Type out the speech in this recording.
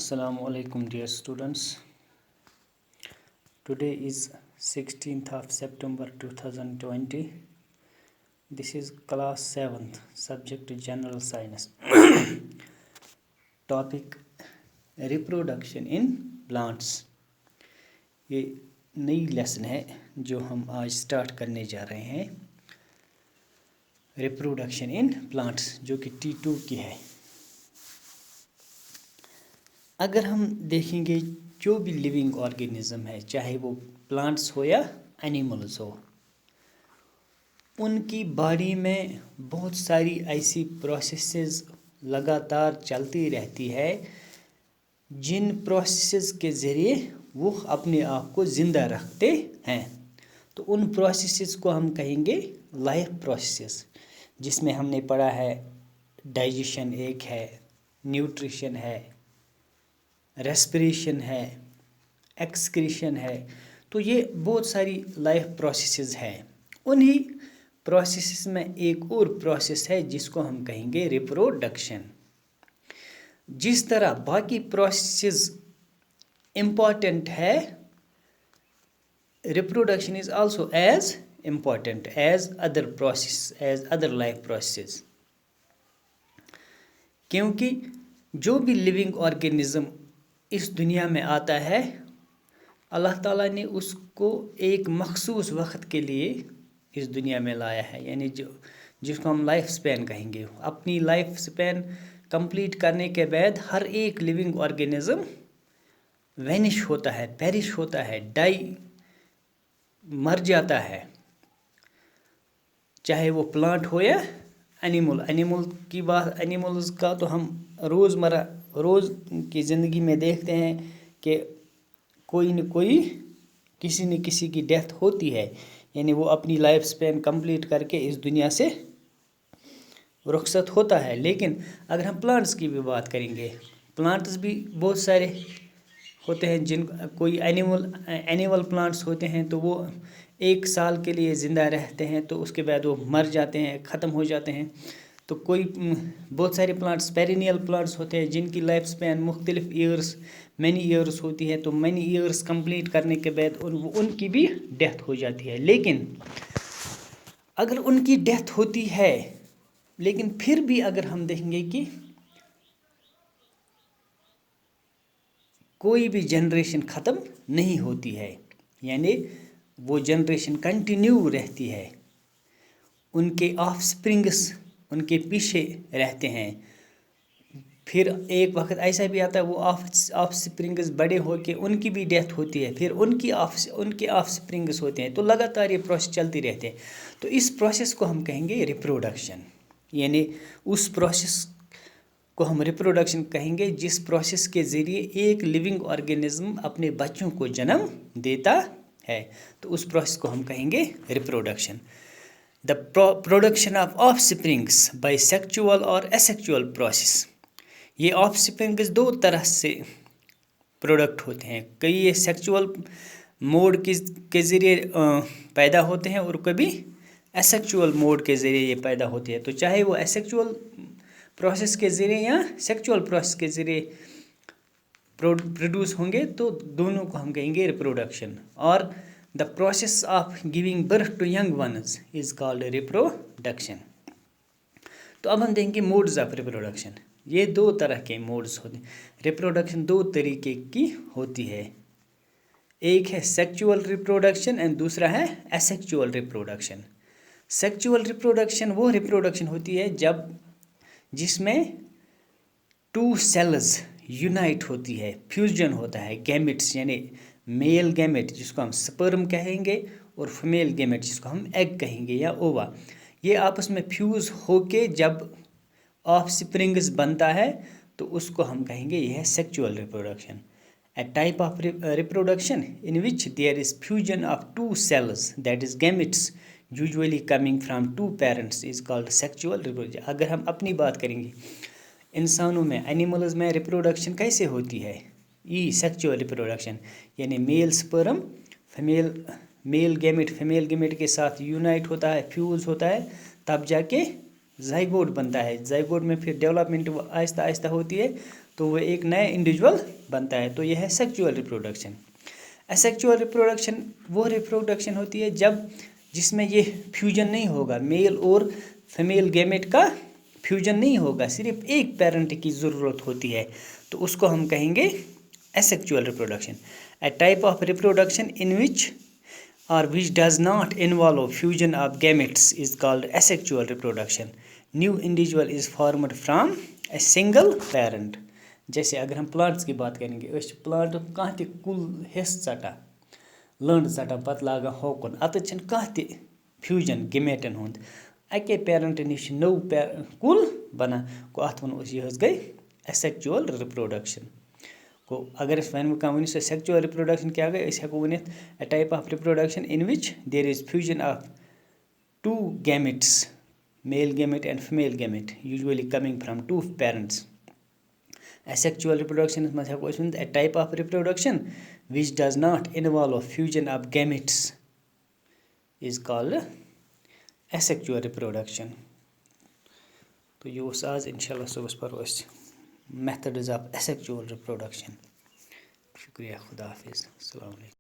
Assalamu alaikum dear students. Today is 16th of September 2020. This is class 7th, subject General Science. Topic Reproduction in Plants. ये नई lesson है जो हम आज start करने जा रहे हैं. रिप्रोडक्शन इन प्लांट्स जो कि T2 की है. अगर हम देखेंगे जो भी लिविंग ऑर्गेनिज्म है, चाहे वो प्लांट्स हो या एनिमल्स हो, उनकी बॉडी में बहुत सारी ऐसी प्रोसेसेस लगातार चलती रहती है जिन प्रोसेसेस के ज़रिए वो अपने आप को ज़िंदा रखते हैं. तो उन प्रोसेसेस को हम कहेंगे लाइफ प्रोसेसेस, जिसमें हमने पढ़ा है डाइजेशन एक है, न्यूट्रिशन है, रेस्पिरेशन है, एक्सक्रीशन है. तो ये बहुत सारी लाइफ प्रोसेसेस हैं. उन्हीं प्रोसेसेस में एक और प्रोसेस है जिसको हम कहेंगे रिप्रोडक्शन. जिस तरह बाकी प्रोसेसेस इम्पॉर्टेंट है, reproduction is also as important as other process, as other life processes. क्योंकि जो भी लिविंग ऑर्गेनिज्म इस दुनिया में आता है, अल्लाह ताला ने उसको एक मखसूस वक्त के लिए इस दुनिया में लाया है, यानी जिसको हम लाइफ स्पैन कहेंगे. अपनी लाइफ स्पैन कंप्लीट करने के बाद हर एक लिविंग ऑर्गेनिज्म वैनिश होता है, पेरिश होता है, मर जाता है, चाहे वो प्लांट हो या एनिमल्स का तो हम रोज़ की ज़िंदगी में देखते हैं कि कोई न कोई किसी न किसी की डेथ होती है, यानी वो अपनी लाइफ स्पैन कंप्लीट करके इस दुनिया से रुखसत होता है. लेकिन अगर हम प्लांट्स की भी बात करेंगे, प्लांट्स भी बहुत सारे होते हैं. जिन कोई एनिमल प्लांट्स होते हैं तो वो 1 साल के लिए ज़िंदा रहते हैं, तो उसके बाद वो मर जाते हैं, ख़त्म हो जाते हैं. तो कोई बहुत सारे प्लांट्स पेरिनियल प्लांट्स होते हैं जिनकी लाइफ स्पैन मुख्तलिफ ईयर्स, मैनी ईयर्स होती है. तो मैनी ईयर्स कंप्लीट करने के बाद उनकी भी डेथ हो जाती है. लेकिन अगर उनकी डेथ होती है, लेकिन फिर भी अगर हम देखेंगे कि कोई भी जनरेशन ख़त्म नहीं होती है, यानी वो जनरेशन कंटिन्यू रहती है, उनके ऑफस्प्रिंग्स उनके पीछे रहते हैं. फिर एक वक्त ऐसा भी आता है वो ऑफस्प्रिंग्स बड़े हो के उनकी भी डेथ होती है, फिर उनके ऑफस्प्रिंग्स होते हैं. तो लगातार ये प्रोसेस चलती रहते हैं. तो इस प्रोसेस को हम कहेंगे रिप्रोडक्शन, यानी उस प्रोसेस को हम रिप्रोडक्शन कहेंगे जिस प्रोसेस के ज़रिए एक लिविंग ऑर्गेनिज्म अपने बच्चों को जन्म देता है. तो उस प्रोसेस को हम कहेंगे reproduction. The production of offsprings by sexual or asexual process. ये offsprings 2 तरह से प्रोडक्ट होते हैं. कई ये सेक्सुअल मोड के ज़रिए पैदा होते हैं और कभी एसेक्सुअल मोड के ज़रिए ये पैदा होते हैं. तो चाहे वो एसेक्सुअल प्रोसेस के ज़रिए या सेक्सुअल प्रोसेस के ज़रिए प्रोड्यूस होंगे, तो दोनों को हम कहेंगे रिप्रोडक्शन. और The process of giving birth to young ones is called reproduction. तो अब हम देखेंगे मोड्स ऑफ रिप्रोडक्शन. ये 2 तरह के मोड्स होते हैं. रिप्रोडक्शन 2 तरीके की होती है. एक है सेक्सुअल रिप्रोडक्शन एंड दूसरा है एसेक्सुअल रिप्रोडक्शन. सेक्सुअल रिप्रोडक्शन वो रिप्रोडक्शन होती है जिसमें 2 सेल्स यूनाइट होती है, फ्यूजन होता है. गैमेट्स यानी मेल गैमेट जिसको हम स्पर्म कहेंगे और फीमेल गैमेट जिसको हम एग कहेंगे या ओवा, ये आपस में फ्यूज़ होके जब ऑफस्प्रिंग्स बनता है तो उसको हम कहेंगे यह है sexual reproduction. A type of reproduction in which there is fusion of 2 cells that is gametes usually coming from 2 parents is called sexual reproduction. अगर हम अपनी बात करेंगे इंसानों में, एनिमल्स में रिप्रोडक्शन कैसे होती है, सेक्सुअल रिप्रोडक्शन यानी mail sperm male gamete female gamete के साथ यूनाइट होता है, फ्यूज़ होता है, तब जाके जाइगोट बनता है, जाइगोट में फिर डेवलपमेंट आहिस्ता आहिस्ता होती है तो वो एक नया इंडिविजुअल बनता है, तो यह है सेक्सुअल रिप्रोडक्शन। एसेक्सुअल रिप्रोडक्शन वो रिप्रोडक्शन होती है जब जिसमें ये फ्यूजन नहीं होगा, मेल और फीमेल गैमेट का फ्यूजन नहीं होगा, सिर्फ एक पेरेंट की ज़रूरत होती है, तो उसको हम कहेंगे asexual reproduction. A type of reproduction in which or which does not involve fusion of gametes is called asexual reproduction. New individual is formed from a single parent. जैसे अगर हम प्लांट्स की बात करेंगे, अस प्लांट कहाँ ते कुल हिस्स ژٹان, लंड ژٹان पत्त लागान होकन, अत छन कहाँ ते फ्यूजन गेमेटन हुंद, अके पेरेंट निश नौ कुल बना को अत वनो अस यह गई एसेक्सुअल रिप्रोडक्शन को। अगर अस वन वन सेक्सुअल रिप्रोडक्शन क्या गई, अस हेको वनित a type of reproduction in which there is fusion of two gametes, male gamete and female gamete usually coming from two parents. Asexual reproduction मज हेको अस वनित a type of reproduction which does not involve fusion of gametes is called asexual reproduction. तो ये आज इंशाल्लाह सुबह पर methods of asexual reproduction. शुक्रिया, खुदा हाफिज़, अस्सलाम वालेकुम।